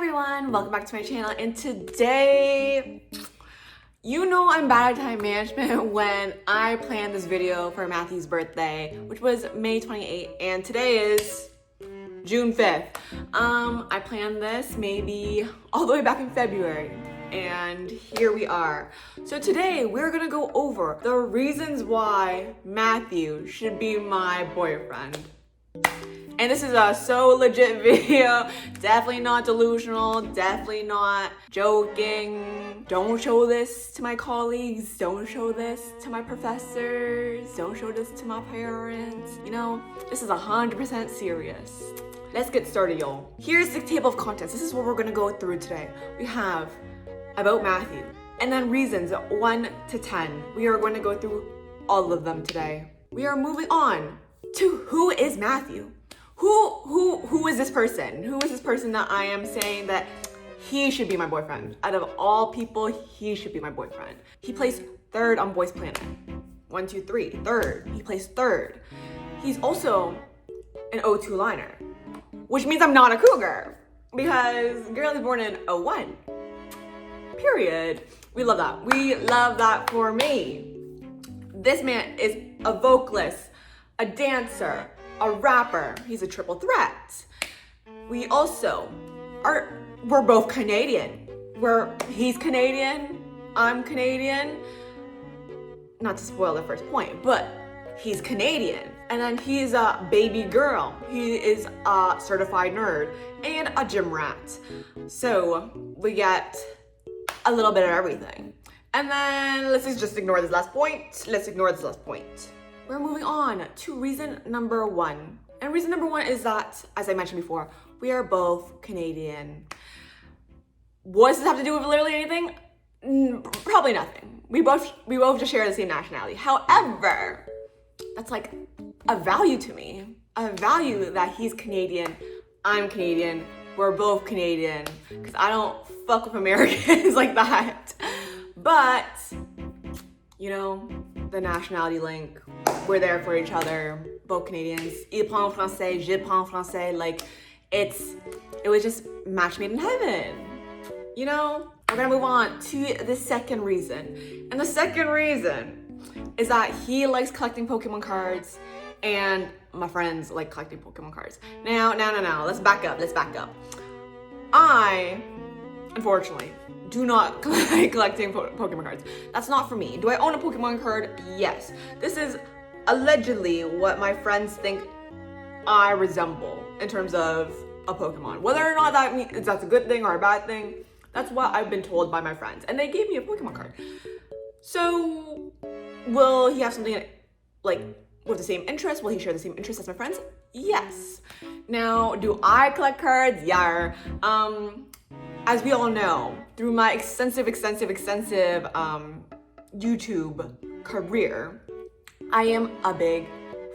everyone, welcome back to my channel, and today, you know I'm bad at time management when I planned this video for Matthew's birthday, which was May 28th, and today is June 5th. I planned this maybe all the way back in February, and here we are. So today, we're gonna go over the reasons why Matthew should be my boyfriend. And this is a so legit video, definitely not delusional, definitely not joking. Don't show this to my colleagues, don't show this to my professors, don't show this to my parents. You know, this is 100% serious. Let's get started, y'all. Here's the table of contents. This is what we're gonna go through today. We have about Matthew, and then reasons 1 to 10. We are going to go through all of them today. We are moving on to who is Matthew? Who is this person? Who is this person that I am saying that he should be my boyfriend? Out of all people, he should be my boyfriend. He placed 3rd on Boys Planet. 1, 2, 3, 3rd. He placed 3rd. He's also an 02 liner, which means I'm not a cougar because girl is born in 01. Period. We love that. We love that for me. This man is a vocalist, a dancer, a rapper. He's a triple threat. We also we're both Canadian. He's Canadian, I'm Canadian. Not to spoil the first point, but he's Canadian. And then he's a baby girl. He is a certified nerd and a gym rat. So we get a little bit of everything. And then let's just ignore this last point. We're moving on to reason number 1. And reason number 1 is that, as I mentioned before, we are both Canadian. What does this have to do with literally anything? Probably nothing. We both just share the same nationality. However, that's like a value to me. A value that he's Canadian, I'm Canadian, we're both Canadian. Because I don't fuck with Americans like that. But, you know, the nationality link, we're there for each other, both Canadians. Il parle français, je parle français. Like, it was just match made in heaven. You know, we're gonna move on to the second reason. And the second reason is that he likes collecting Pokemon cards and my friends like collecting Pokemon cards. Now, let's back up. I, unfortunately, do not like collecting Pokemon cards. That's not for me. Do I own a Pokemon card? Yes. This is allegedly what my friends think I resemble in terms of a Pokemon. Whether or not that's a good thing or a bad thing, that's what I've been told by my friends. And they gave me a Pokemon card. So, will he have something like with the same interest? Will he share the same interests as my friends? Yes. Now, do I collect cards? Yeah. As we all know, through my extensive YouTube career, I am a big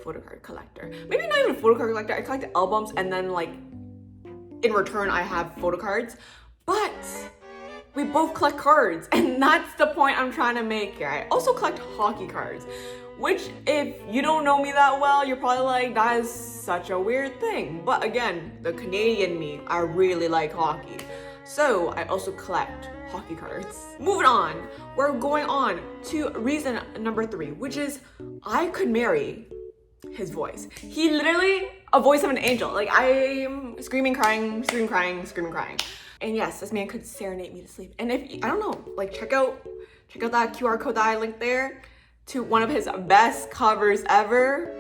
photo card collector. Maybe not even a photo card collector. I collect albums and then like in return I have photo cards. But we both collect cards, and that's the point I'm trying to make here. I also collect hockey cards, which if you don't know me that well, you're probably like, that is such a weird thing. But again, the Canadian me, I really like hockey. So I also collect hockey cards. Moving on, we're going on to reason number 3, which is I could marry his voice. He literally, a voice of an angel. Like I'm screaming, crying. And yes, this man could serenade me to sleep. And if, I don't know, like check out that QR code that I linked there to one of his best covers ever.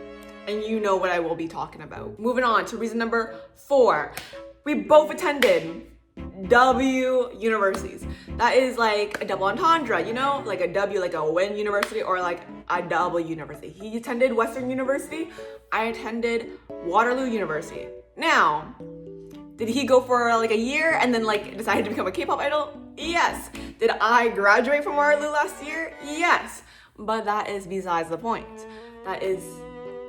And you know what I will be talking about. Moving on to reason number 4. We both attended W universities. That is like a double entendre, you know? Like a W, like a WIN university, or like a double university. He attended Western University. I attended Waterloo University. Now, did he go for like a year and then like decided to become a K-pop idol? Yes. Did I graduate from Waterloo last year? Yes. But that is besides the point. That is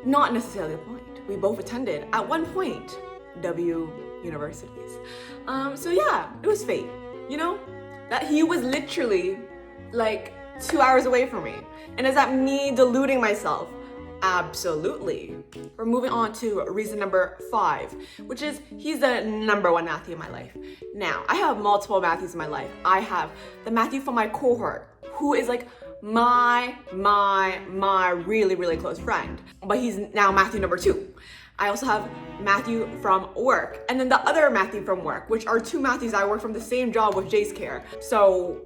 not necessarily the point. We both attended at one point W universities. So yeah, it was fate, you know? That he was literally like 2 hours away from me. And is that me deluding myself? Absolutely. We're moving on to reason number 5, which is he's the number 1 Matthew in my life. Now, I have multiple Matthews in my life. I have the Matthew from my cohort, who is like my really, really close friend. But he's now Matthew number 2. I also have Matthew from work, and then the other Matthew from work, which are 2 Matthews I work from the same job with Jace Care. So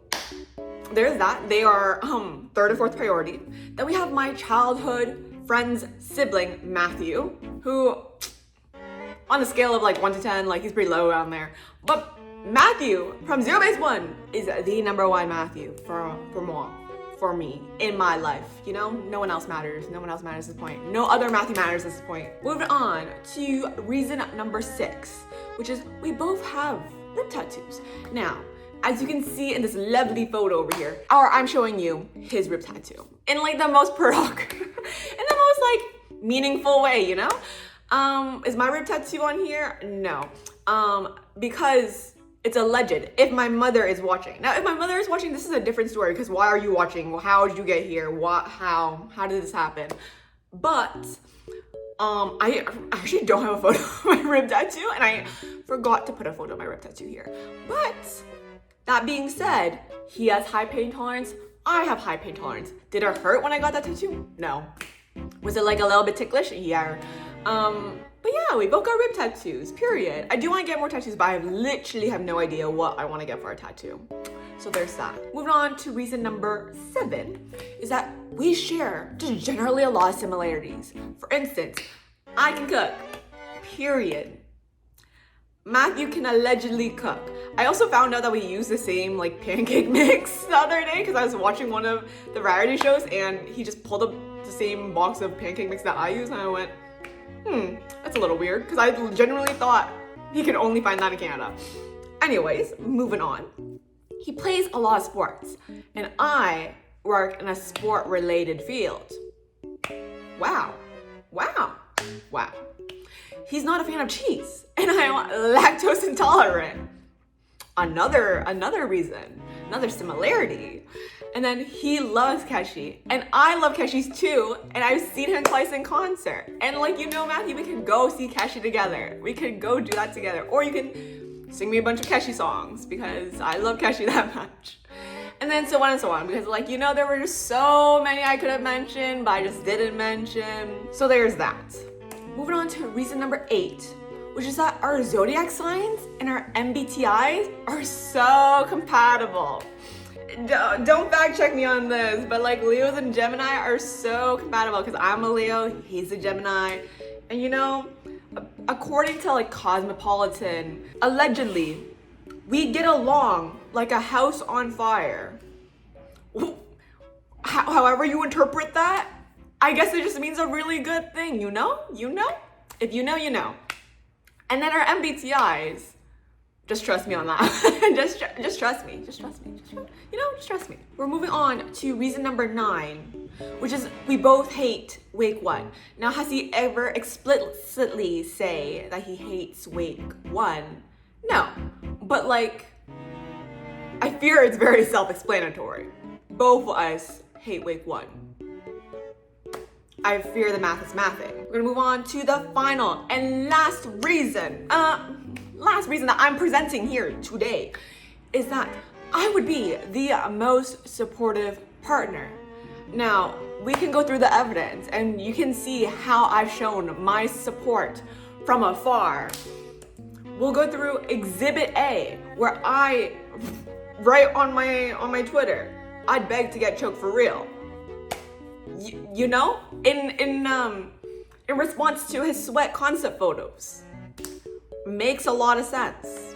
there's that. They are 3rd and 4th priority. Then we have my childhood friend's sibling, Matthew, who on a scale of like 1 to 10, like he's pretty low down there. But Matthew from zerobaseone is the number 1 Matthew for me in my life. You know, no one else matters. No one else matters at this point. No other Matthew matters at this point. Moving on to reason number 6, which is we both have lip tattoos. Now, as you can see in this lovely photo over here, or I'm showing you his rib tattoo in like the most in the most like meaningful way, you know? Is my rib tattoo on here? No. Because it's alleged. If my mother is watching. Now, if my mother is watching, this is a different story, because why are you watching? How did you get here? How did this happen? But I actually don't have a photo of my rib tattoo, and I forgot to put a photo of my rib tattoo here. But that being said, he has high pain tolerance. I have high pain tolerance. Did it hurt when I got that tattoo? No. Was it like a little bit ticklish? Yeah. But yeah, we both got rib tattoos, period. I do want to get more tattoos, but I literally have no idea what I want to get for a tattoo. So there's that. Moving on to reason number 7 is that we share just generally a lot of similarities. For instance, I can cook, period. Matthew can allegedly cook. I also found out that we use the same like pancake mix the other day because I was watching one of the variety shows and he just pulled up the same box of pancake mix that I use, and I went, that's a little weird, because I genuinely thought he could only find that in Canada. Anyways, moving on. He plays a lot of sports, and I work in a sport-related field. Wow. He's not a fan of cheese, and I'm lactose intolerant. Another reason, another similarity. And then he loves Keshi, and I love Keshi's too, and I've seen him twice in concert. And like, you know, Matthew, we could go see Keshi together. We could go do that together. Or you can sing me a bunch of Keshi songs, because I love Keshi that much. And then so on and so on, because like, you know, there were just so many I could have mentioned, but I just didn't mention. So there's that. Moving on to reason number 8, which is that our zodiac signs and our MBTIs are so compatible. Don't fact check me on this, but like Leos and Gemini are so compatible, because I'm a Leo, he's a Gemini. And you know, according to like Cosmopolitan, allegedly, we get along like a house on fire. However you interpret that, I guess it just means a really good thing, you know? If you know, you know. And then our MBTIs, just trust me on that. just trust me. Just trust me. We're moving on to reason number 9, which is we both hate Wake 1. Now, has he ever explicitly say that he hates Wake 1? No, but like, I fear it's very self-explanatory. Both of us hate Wake 1. I fear the math is mathing. We're gonna move on to the final and last reason that I'm presenting here today is that I would be the most supportive partner. Now, we can go through the evidence and you can see how I've shown my support from afar. We'll go through Exhibit A, where I, right on my Twitter, I'd beg to get choked for real. You know, in response to his sweat concept photos. Makes a lot of sense.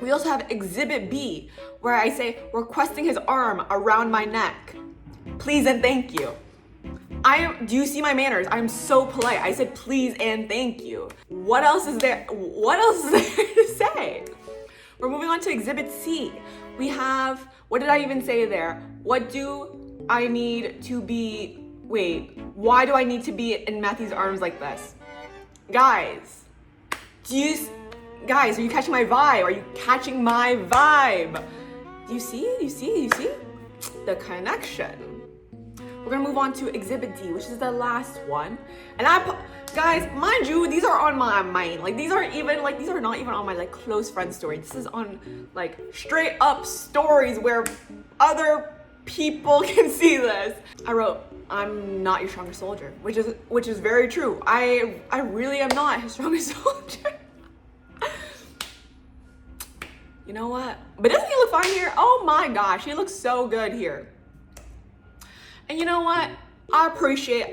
We also have Exhibit B, where I say, requesting his arm around my neck. Please and thank you. Do you see my manners? I'm so polite. I said please and thank you. What else is there to say? We're moving on to Exhibit C. We have, what did I even say there? Why do I need to be in Matthew's arms like this? Guys, are you catching my vibe? Are you catching my vibe? Do you see? The connection. we're gonna move on to Exhibit D, which is the last one. And guys, mind you, these are on my mind. Like these not even on my like close friend story. This is on like straight up stories where other people can see this. I wrote, I'm not your strongest soldier, which is very true. I really am not his strongest soldier. You know what? But doesn't he look fine here? Oh my gosh, he looks so good here. And you know what? I appreciate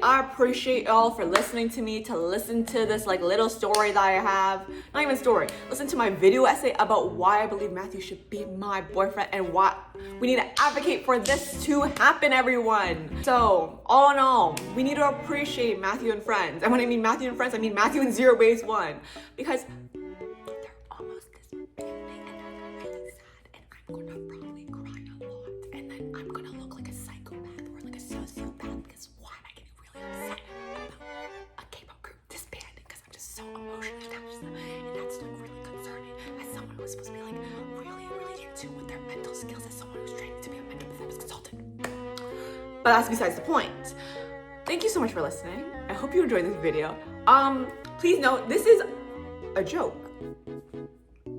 y'all for listening to me, to listen to this like little story that I have. Not even story. Listen to my video essay about why I believe Matthew should be my boyfriend and why we need to advocate for this to happen, everyone. So, all in all, we need to appreciate Matthew and friends. And when I mean Matthew and friends, I mean Matthew and zerobaseone. Because they're almost this big thing and I'm really sad and I'm gonna probably cry a lot. And then I'm gonna look like a psychopath or like a sociopath because why am I getting really upset about a K-pop group disbanding? Because I'm just so emotionally attached to them. And that's like really concerning as someone who's supposed to be like really, really in tune with their mental skills, as someone who's trained to be a mental performance consultant. But that's besides the point. Thank you so much for listening. I hope you enjoyed this video. Please note, this is a joke.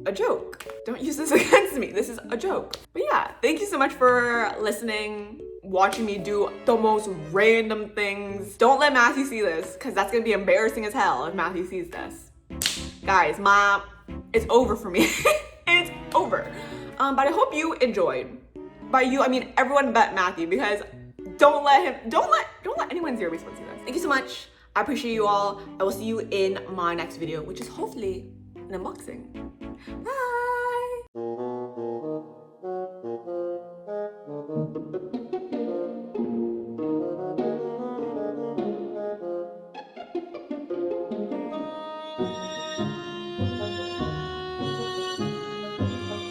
A joke. Don't use this against me. This is a joke. But yeah, thank you so much for listening, watching me do the most random things. Don't let Matthew see this, because that's gonna be embarrassing as hell if Matthew sees this. Guys, it's over for me. It's over. But I hope you enjoyed. By you, I mean everyone but Matthew, because don't let anyone zerobaseone see this. Thank you so much. I appreciate you all. I will see you in my next video, which is hopefully an unboxing. Bye.